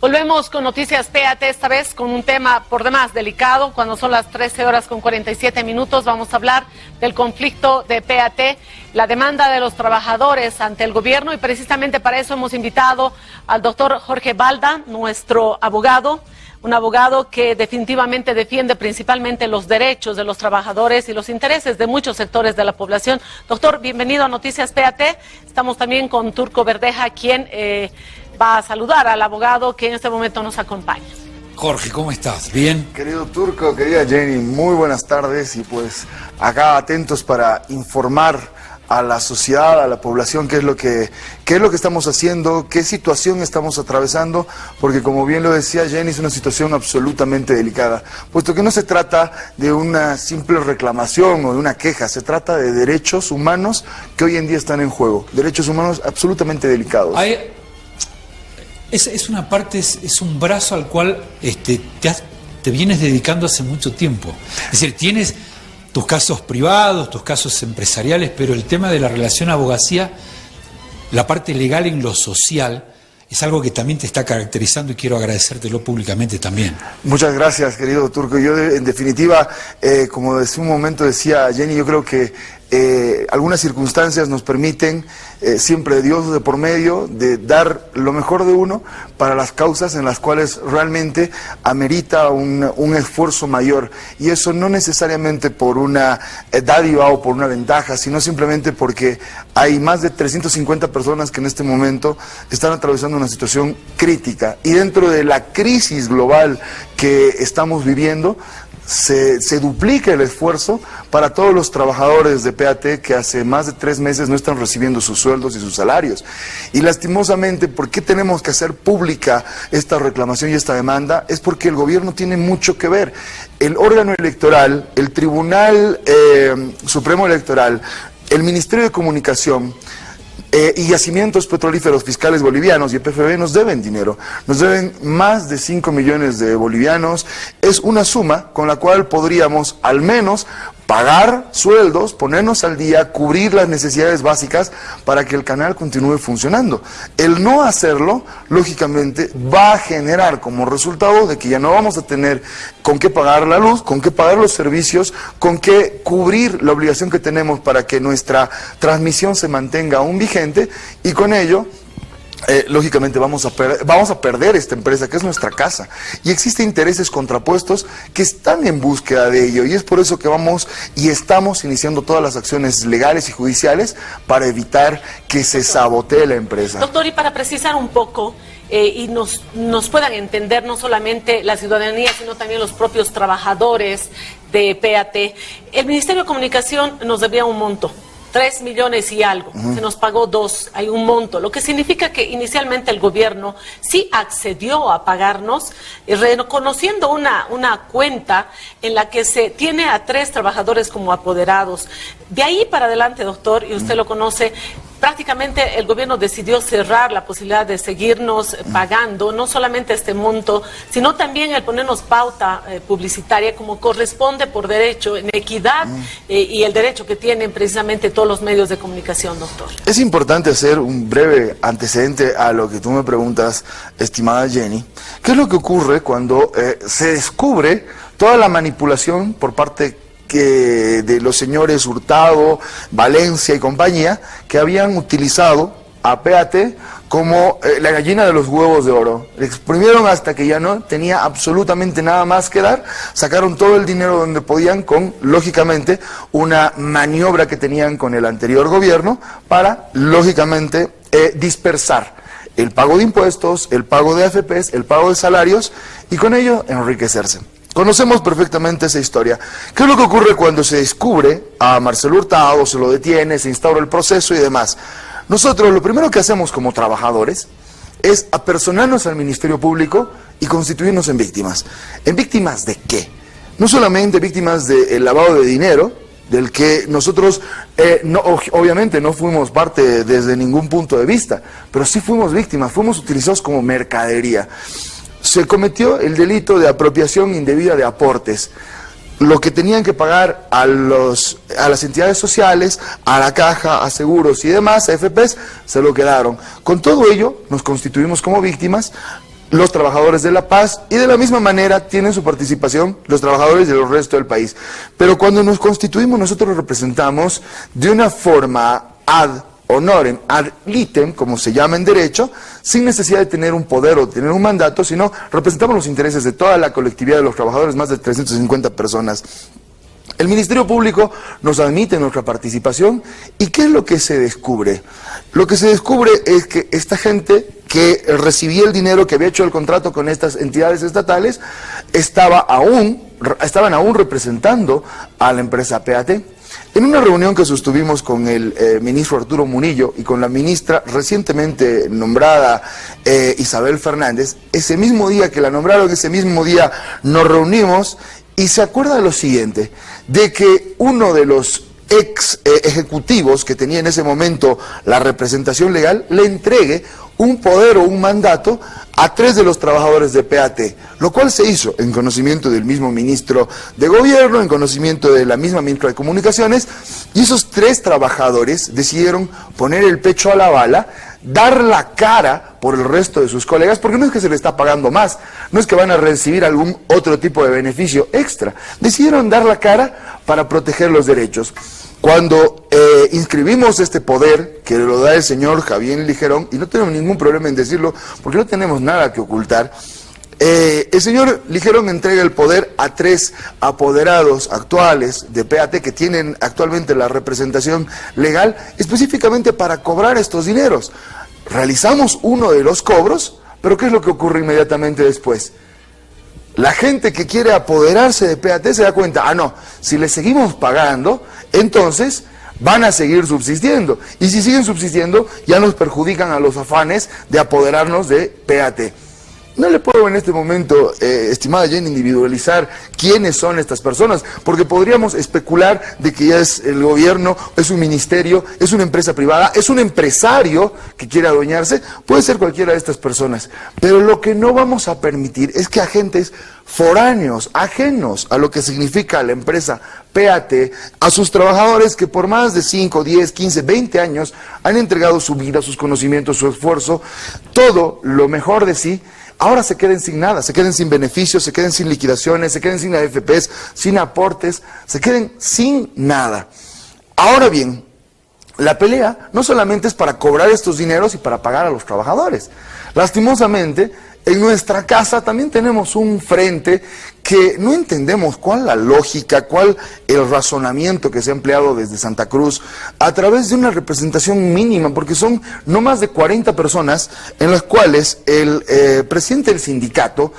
Volvemos con Noticias PAT, esta vez con un tema por demás delicado. Cuando son las 13:47, vamos a hablar del conflicto de PAT, la demanda de los trabajadores ante el gobierno, y precisamente para eso hemos invitado al doctor Jorge Balda, nuestro abogado, un abogado que definitivamente defiende principalmente los derechos de los trabajadores y los intereses de muchos sectores de la población. Doctor, bienvenido a Noticias PAT. Estamos también con Turco Verdeja, quien va a saludar al abogado que en este momento nos acompaña. Jorge, ¿cómo estás? ¿Bien? Querido Turco, querida Jenny, muy buenas tardes, y pues acá atentos para informar a la sociedad, a la población, qué es lo que estamos haciendo, qué situación estamos atravesando, porque como bien lo decía Jenny, es una situación absolutamente delicada, puesto que no se trata de una simple reclamación o de una queja, se trata de derechos humanos que hoy en día están en juego, derechos humanos absolutamente delicados. Es una parte, es un brazo al cual te vienes dedicando hace mucho tiempo. Es decir, tienes tus casos privados, tus casos empresariales, pero el tema de la relación abogacía, la parte legal en lo social, es algo que también te está caracterizando y quiero agradecértelo públicamente también. Muchas gracias, querido Turco. Yo, en definitiva, como hace un momento decía Jenny, yo creo que algunas circunstancias nos permiten, siempre Dios de por medio, de dar lo mejor de uno para las causas en las cuales realmente amerita un esfuerzo mayor, y eso no necesariamente por una dádiva o por una ventaja, sino simplemente porque hay más de 350 personas que en este momento están atravesando una situación crítica, y dentro de la crisis global que estamos viviendo se duplica el esfuerzo para todos los trabajadores de PAT que hace más de 3 meses no están recibiendo sus sueldos y sus salarios. Y lastimosamente, ¿por qué tenemos que hacer pública esta reclamación y esta demanda? Es porque el gobierno tiene mucho que ver. El órgano electoral, el Tribunal Supremo Electoral, el Ministerio de Comunicación, y Yacimientos Petrolíferos Fiscales Bolivianos y EPFB nos deben dinero, nos deben más de 5 millones de bolivianos. Es una suma con la cual podríamos al menos pagar sueldos, ponernos al día, cubrir las necesidades básicas para que el canal continúe funcionando. El no hacerlo, lógicamente, va a generar como resultado de que ya no vamos a tener con qué pagar la luz, con qué pagar los servicios, con qué cubrir la obligación que tenemos para que nuestra transmisión se mantenga aún vigente, y con ello lógicamente vamos a perder esta empresa que es nuestra casa, y existen intereses contrapuestos que están en búsqueda de ello, y es por eso que vamos y estamos iniciando todas las acciones legales y judiciales para evitar que se sabotee la empresa. Doctor, y para precisar un poco y nos puedan entender no solamente la ciudadanía, sino también los propios trabajadores de PAT, el Ministerio de Comunicación nos debía un monto, 3 millones y algo, se nos pagó 2, hay un monto, lo que significa que inicialmente el gobierno sí accedió a pagarnos, reconociendo una cuenta en la que se tiene a 3 trabajadores como apoderados. De ahí para adelante, doctor, y usted lo conoce, prácticamente el gobierno decidió cerrar la posibilidad de seguirnos pagando, no solamente este monto, sino también el ponernos pauta publicitaria como corresponde por derecho, en equidad, y el derecho que tienen precisamente todos los medios de comunicación, doctor. Es importante hacer un breve antecedente a lo que tú me preguntas, estimada Jenny. ¿Qué es lo que ocurre cuando se descubre toda la manipulación por parte de los señores Hurtado, Valencia y compañía, que habían utilizado a PAT como la gallina de los huevos de oro? Le exprimieron hasta que ya no tenía absolutamente nada más que dar, sacaron todo el dinero donde podían con, lógicamente, una maniobra que tenían con el anterior gobierno para, lógicamente, dispersar el pago de impuestos, el pago de AFPs, el pago de salarios, y con ello enriquecerse. Conocemos perfectamente esa historia. ¿Qué es lo que ocurre cuando se descubre a Marcelo Hurtado, se lo detiene, se instaura el proceso y demás? Nosotros lo primero que hacemos como trabajadores es apersonarnos al Ministerio Público y constituirnos en víctimas. ¿En víctimas de qué? No solamente víctimas del lavado de dinero, del que nosotros obviamente no fuimos parte desde ningún punto de vista, pero sí fuimos víctimas, fuimos utilizados como mercadería. Se cometió el delito de apropiación indebida de aportes. Lo que tenían que pagar a las entidades sociales, a la caja, a seguros y demás, a AFPs, se lo quedaron. Con todo ello, nos constituimos como víctimas. los trabajadores de La Paz, y de la misma manera tienen su participación los trabajadores del resto del país. Pero cuando nos constituimos, nosotros representamos de una forma ad honorem, ad litem, como se llama en derecho, sin necesidad de tener un poder o tener un mandato, sino representamos los intereses de toda la colectividad de los trabajadores, más de 350 personas. El Ministerio Público nos admite nuestra participación, ¿y qué es lo que se descubre? Lo que se descubre es que esta gente que recibía el dinero, que había hecho el contrato con estas entidades estatales, estaban aún representando a la empresa PAT. En una reunión que sostuvimos con el ministro Arturo Murillo y con la ministra recientemente nombrada Isabel Fernández, ese mismo día que la nombraron, ese mismo día nos reunimos y se acuerda de lo siguiente, de que uno de los ejecutivos que tenía en ese momento la representación legal le entregue un poder o un mandato a 3 de los trabajadores de PAT, lo cual se hizo en conocimiento del mismo ministro de Gobierno, en conocimiento de la misma ministra de Comunicaciones, y esos 3 trabajadores decidieron poner el pecho a la bala, dar la cara por el resto de sus colegas, porque no es que se les está pagando más, no es que van a recibir algún otro tipo de beneficio extra, decidieron dar la cara para proteger los derechos. Cuando inscribimos este poder, que lo da el señor Javier Ligerón, y no tenemos ningún problema en decirlo, porque no tenemos nada que ocultar, el señor Ligerón entrega el poder a 3 apoderados actuales de PAT que tienen actualmente la representación legal, específicamente para cobrar estos dineros. Realizamos uno de los cobros, pero ¿qué es lo que ocurre inmediatamente después? La gente que quiere apoderarse de PAT se da cuenta, no, si le seguimos pagando, entonces van a seguir subsistiendo. Y si siguen subsistiendo, ya nos perjudican a los afanes de apoderarnos de PAT. No le puedo en este momento, estimada Jenny, individualizar quiénes son estas personas, porque podríamos especular de que ya es el gobierno, es un ministerio, es una empresa privada, es un empresario que quiere adueñarse, puede ser cualquiera de estas personas. Pero lo que no vamos a permitir es que agentes foráneos, ajenos a lo que significa la empresa PAT, a sus trabajadores que por más de 5, 10, 15, 20 años han entregado su vida, sus conocimientos, su esfuerzo, todo lo mejor de sí, ahora se queden sin nada, se queden sin beneficios, se queden sin liquidaciones, se queden sin AFPs, sin aportes, se queden sin nada. Ahora bien, la pelea no solamente es para cobrar estos dineros y para pagar a los trabajadores. Lastimosamente, en nuestra casa también tenemos un frente que no entendemos cuál la lógica, cuál el razonamiento que se ha empleado desde Santa Cruz a través de una representación mínima, porque son no más de 40 personas en las cuales el presidente del sindicato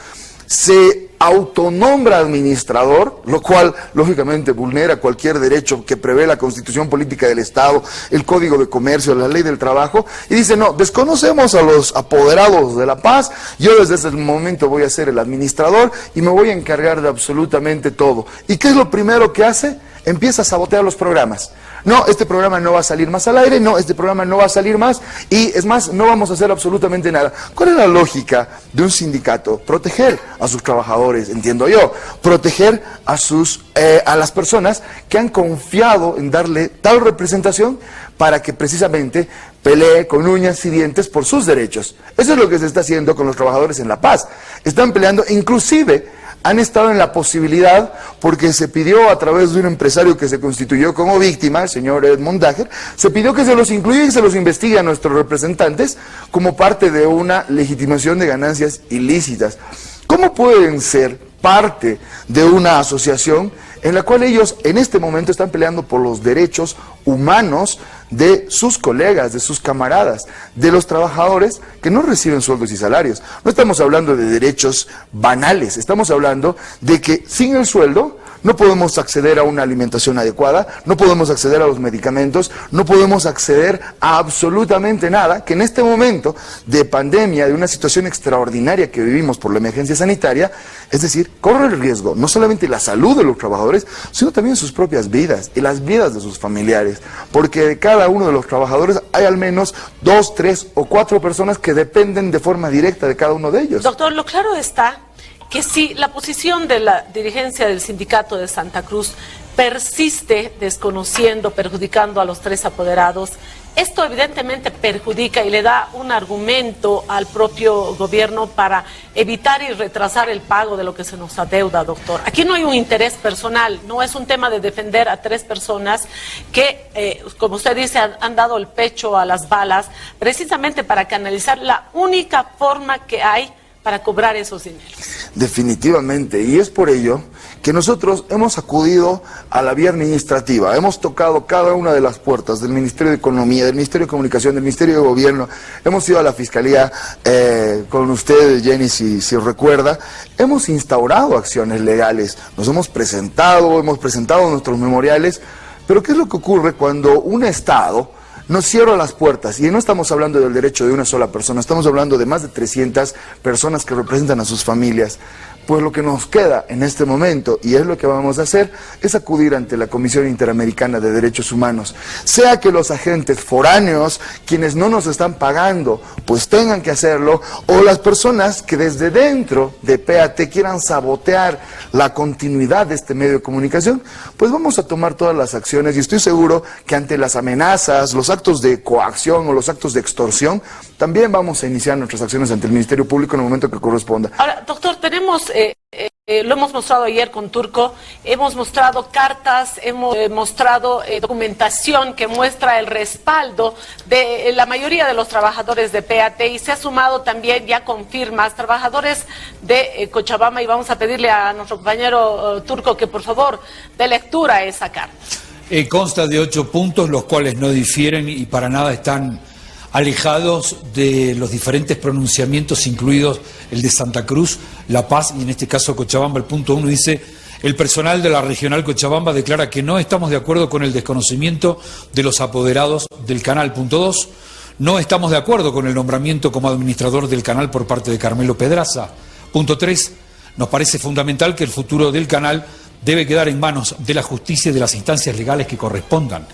se autonombra administrador, lo cual lógicamente vulnera cualquier derecho que prevé la Constitución Política del Estado, el Código de Comercio, la Ley del Trabajo, y dice, no, desconocemos a los apoderados de La Paz, yo desde ese momento voy a ser el administrador y me voy a encargar de absolutamente todo. ¿Y qué es lo primero que hace? Empieza a sabotear los programas. No, este programa no va a salir más al aire, no, este programa no va a salir más, y es más, no vamos a hacer absolutamente nada. ¿Cuál es la lógica de un sindicato? Proteger a sus trabajadores, entiendo yo, proteger a las personas que han confiado en darle tal representación para que precisamente pelee con uñas y dientes por sus derechos. Eso es lo que se está haciendo con los trabajadores en La Paz. Están peleando, inclusive han estado en la posibilidad, porque se pidió a través de un empresario que se constituyó como víctima, el señor Edmond Dager, se pidió que se los incluya y se los investigue a nuestros representantes como parte de una legitimación de ganancias ilícitas. ¿Cómo pueden ser parte de una asociación en la cual ellos en este momento están peleando por los derechos humanos de sus colegas, de sus camaradas, de los trabajadores que no reciben sueldos y salarios? No estamos hablando de derechos banales, estamos hablando de que sin el sueldo no podemos acceder a una alimentación adecuada, no podemos acceder a los medicamentos, no podemos acceder a absolutamente nada, que en este momento de pandemia, de una situación extraordinaria que vivimos por la emergencia sanitaria, es decir, corre el riesgo no solamente la salud de los trabajadores, sino también sus propias vidas y las vidas de sus familiares, porque de cada uno de los trabajadores hay al menos 2, 3 o 4 personas que dependen de forma directa de cada uno de ellos. Doctor, lo claro está que si la posición de la dirigencia del sindicato de Santa Cruz persiste desconociendo, perjudicando a los 3 apoderados. Esto evidentemente perjudica y le da un argumento al propio gobierno para evitar y retrasar el pago de lo que se nos adeuda, doctor. Aquí no hay un interés personal, no es un tema de defender a 3 personas que, como usted dice, han dado el pecho a las balas, precisamente para canalizar la única forma que hay para cobrar esos dineros. Definitivamente, y es por ello que nosotros hemos acudido a la vía administrativa, hemos tocado cada una de las puertas del Ministerio de Economía, del Ministerio de Comunicación, del Ministerio de Gobierno, hemos ido a la Fiscalía con usted, Jenny, si recuerda, hemos instaurado acciones legales, nos hemos presentado nuestros memoriales, pero ¿qué es lo que ocurre cuando un Estado nos cierra las puertas? Y no estamos hablando del derecho de una sola persona, estamos hablando de más de 300 personas que representan a sus familias. Pues lo que nos queda en este momento, y es lo que vamos a hacer, es acudir ante la Comisión Interamericana de Derechos Humanos. Sea que los agentes foráneos, quienes no nos están pagando, pues tengan que hacerlo, o las personas que desde dentro de PAT quieran sabotear la continuidad de este medio de comunicación, pues vamos a tomar todas las acciones, y estoy seguro que ante las amenazas, los actos de coacción o los actos de extorsión, también vamos a iniciar nuestras acciones ante el Ministerio Público en el momento que corresponda. Ahora, doctor, tenemos... lo hemos mostrado ayer con Turco, hemos mostrado cartas, hemos mostrado documentación que muestra el respaldo de la mayoría de los trabajadores de PAT, y se ha sumado también ya con firmas trabajadores de Cochabamba, y vamos a pedirle a nuestro compañero Turco que por favor dé lectura a esa carta. Consta de 8 puntos, los cuales no difieren y para nada están alejados de los diferentes pronunciamientos, incluidos el de Santa Cruz, La Paz y en este caso Cochabamba. El punto 1 dice: el personal de la regional Cochabamba declara que no estamos de acuerdo con el desconocimiento de los apoderados del canal. Punto 2, no estamos de acuerdo con el nombramiento como administrador del canal por parte de Carmelo Pedraza. Punto 3, nos parece fundamental que el futuro del canal debe quedar en manos de la justicia y de las instancias legales que correspondan.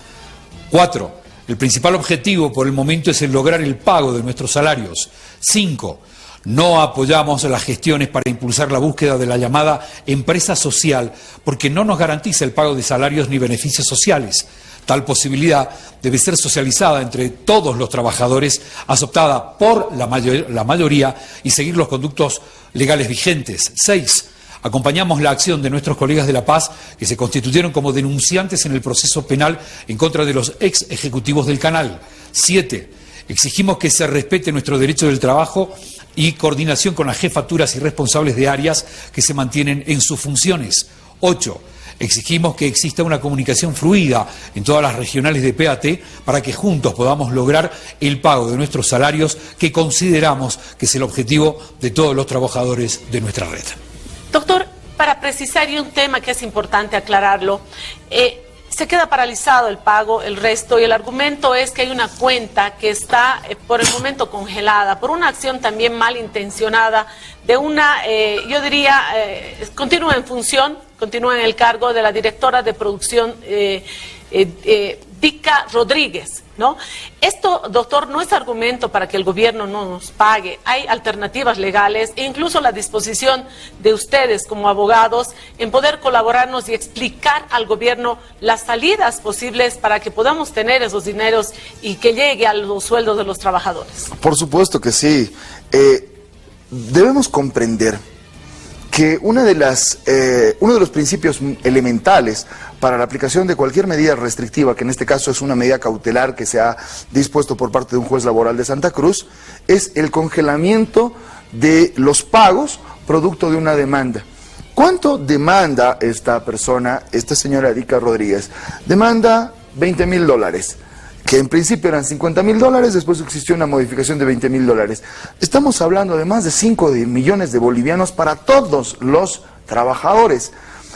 4, el principal objetivo por el momento es el lograr el pago de nuestros salarios. 5. No apoyamos las gestiones para impulsar la búsqueda de la llamada empresa social porque no nos garantiza el pago de salarios ni beneficios sociales. Tal posibilidad debe ser socializada entre todos los trabajadores, aceptada por la mayoría y seguir los conductos legales vigentes. 6. Acompañamos la acción de nuestros colegas de La Paz que se constituyeron como denunciantes en el proceso penal en contra de los ex ejecutivos del canal. 7. Exigimos que se respete nuestro derecho del trabajo y coordinación con las jefaturas y responsables de áreas que se mantienen en sus funciones. 8. Exigimos que exista una comunicación fluida en todas las regionales de PAT para que juntos podamos lograr el pago de nuestros salarios, que consideramos que es el objetivo de todos los trabajadores de nuestra red. Doctor, para precisar, y un tema que es importante aclararlo, se queda paralizado el pago, el resto, y el argumento es que hay una cuenta que está por el momento congelada, por una acción también malintencionada de una, yo diría, continúa en función, continúa en el cargo de la directora de producción, Dica Rodríguez, ¿no? Esto, doctor, no es argumento para que el gobierno no nos pague. Hay alternativas legales e incluso la disposición de ustedes como abogados en poder colaborarnos y explicar al gobierno las salidas posibles para que podamos tener esos dineros y que llegue a los sueldos de los trabajadores. Por supuesto que sí. Debemos comprender que uno de los principios elementales para la aplicación de cualquier medida restrictiva, que en este caso es una medida cautelar que se ha dispuesto por parte de un juez laboral de Santa Cruz, es el congelamiento de los pagos producto de una demanda. ¿Cuánto demanda esta persona, esta señora Dica Rodríguez? Demanda $20,000. Que en principio eran $50,000, después existió una modificación de $20,000. Estamos hablando de más de 5 millones de bolivianos para todos los trabajadores.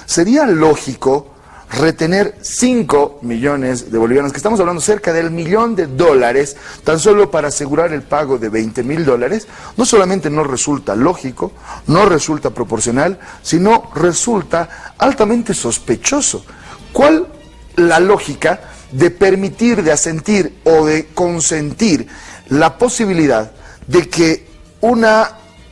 Sería lógico retener 5 millones de bolivianos, que estamos hablando cerca del $1,000,000, tan solo para asegurar el pago de $20,000. No solamente no resulta lógico, no resulta proporcional, sino resulta altamente sospechoso. ¿Cuál la lógica de permitir, de asentir o de consentir la posibilidad de que una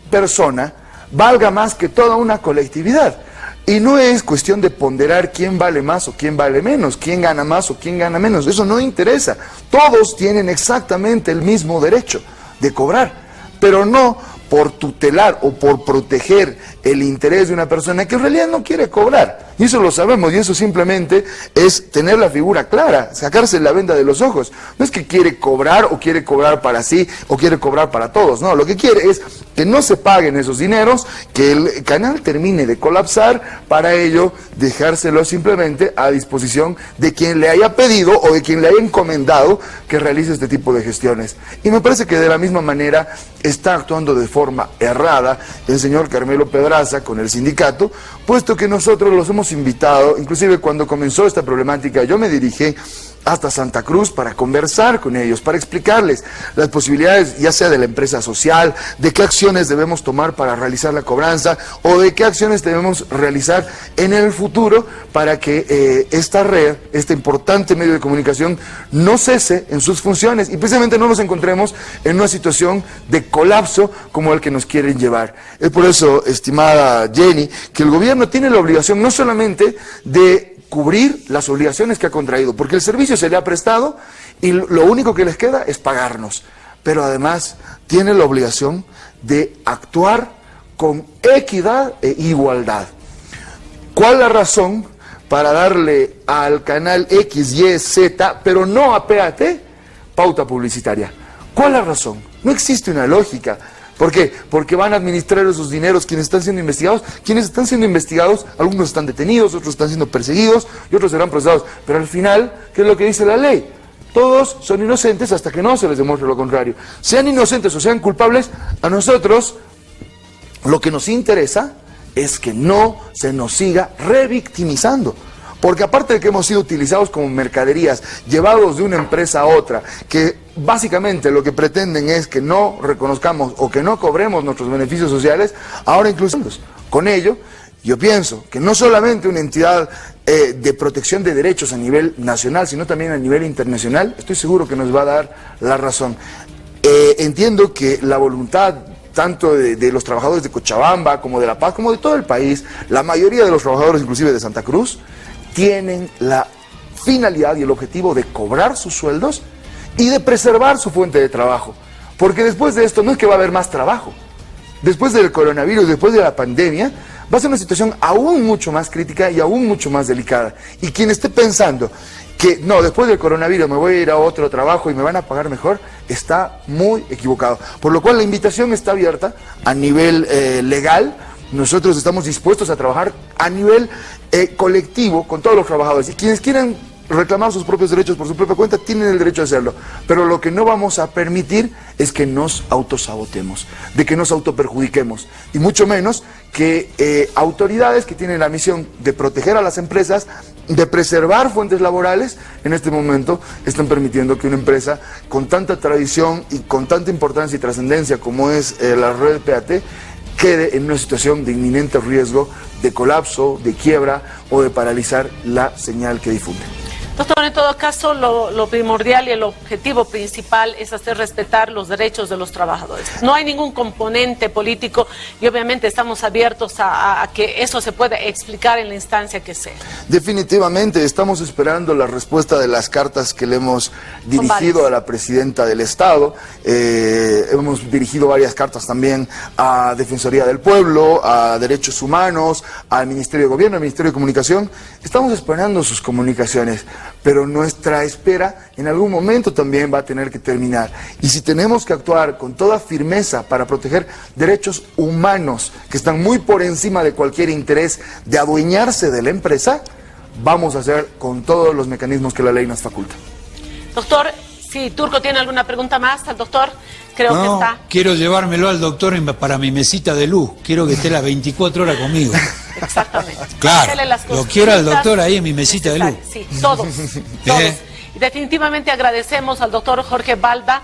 persona valga más que toda una colectividad? Y no es cuestión de ponderar quién vale más o quién vale menos, quién gana más o quién gana menos. Eso no interesa. Todos tienen exactamente el mismo derecho de cobrar, pero no por tutelar o por proteger el interés de una persona que en realidad no quiere cobrar. Y eso lo sabemos, y eso simplemente es tener la figura clara, sacarse la venda de los ojos. No es que quiere cobrar o quiere cobrar para sí o quiere cobrar para todos, no, lo que quiere es que no se paguen esos dineros, que el canal termine de colapsar, para ello dejárselo simplemente a disposición de quien le haya pedido o de quien le haya encomendado que realice este tipo de gestiones. Y me parece que de la misma manera está actuando de forma errada el señor Carmelo Pedraza con el sindicato, puesto que nosotros los hemos invitado, inclusive cuando comenzó esta problemática, yo me dirigí hasta Santa Cruz para conversar con ellos, para explicarles las posibilidades, ya sea de la empresa social, de qué acciones debemos tomar para realizar la cobranza, o de qué acciones debemos realizar en el futuro para que esta red, este importante medio de comunicación, no cese en sus funciones y precisamente no nos encontremos en una situación de colapso como el que nos quieren llevar. Es por eso, estimada Jenny, que el gobierno tiene la obligación no solamente de cubrir las obligaciones que ha contraído, porque el servicio se le ha prestado y lo único que les queda es pagarnos, pero además tiene la obligación de actuar con equidad e igualdad. ¿Cuál es la razón para darle al canal X, Y, Z, pero no a PAT, pauta publicitaria? ¿Cuál es la razón? No existe una lógica. ¿Por qué? Porque van a administrar esos dineros quienes están siendo investigados. Quienes están siendo investigados, algunos están detenidos, otros están siendo perseguidos y otros serán procesados. Pero al final, ¿qué es lo que dice la ley? Todos son inocentes hasta que no se les demuestre lo contrario. Sean inocentes o sean culpables, a nosotros lo que nos interesa es que no se nos siga revictimizando. Porque aparte de que hemos sido utilizados como mercaderías, llevados de una empresa a otra, que básicamente lo que pretenden es que no reconozcamos o que no cobremos nuestros beneficios sociales, ahora incluso con ello, yo pienso que no solamente una entidad de protección de derechos a nivel nacional, sino también a nivel internacional, estoy seguro que nos va a dar la razón. Entiendo que la voluntad tanto de los trabajadores de Cochabamba, como de La Paz, como de todo el país, la mayoría de los trabajadores inclusive de Santa Cruz, tienen la finalidad y el objetivo de cobrar sus sueldos y de preservar su fuente de trabajo. Porque después de esto no es que va a haber más trabajo. Después del coronavirus, después de la pandemia, va a ser una situación aún mucho más crítica y aún mucho más delicada. Y quien esté pensando que no, después del coronavirus me voy a ir a otro trabajo y me van a pagar mejor, está muy equivocado. Por lo cual la invitación está abierta a nivel legal. Nosotros estamos dispuestos a trabajar a nivel colectivo con todos los trabajadores. Y quienes quieran reclamar sus propios derechos por su propia cuenta tienen el derecho de hacerlo. Pero lo que no vamos a permitir es que nos autosabotemos, de que nos autoperjudiquemos. Y mucho menos que autoridades que tienen la misión de proteger a las empresas, de preservar fuentes laborales, en este momento están permitiendo que una empresa con tanta tradición y con tanta importancia y trascendencia como es la red PAT, quede en una situación de inminente riesgo de colapso, de quiebra o de paralizar la señal que difunde. Doctor, en todo caso, lo primordial y el objetivo principal es hacer respetar los derechos de los trabajadores. No hay ningún componente político y obviamente estamos abiertos a que eso se pueda explicar en la instancia que sea. Definitivamente, estamos esperando la respuesta de las cartas que le hemos dirigido a la presidenta del Estado. Hemos dirigido varias cartas también a Defensoría del Pueblo, a Derechos Humanos, al Ministerio de Gobierno, al Ministerio de Comunicación. Estamos esperando sus comunicaciones. Pero nuestra espera en algún momento también va a tener que terminar. Y si tenemos que actuar con toda firmeza para proteger derechos humanos que están muy por encima de cualquier interés de adueñarse de la empresa, vamos a hacer con todos los mecanismos que la ley nos faculta. Doctor, si Turco tiene alguna pregunta más al doctor, creo que está. Quiero llevármelo al doctor para mi mesita de luz. Quiero que esté las 24 horas conmigo. Exactamente. Claro, lo quiero al doctor ahí en mi mesita de luz. Sí, todos. Y definitivamente agradecemos al doctor Jorge Balda.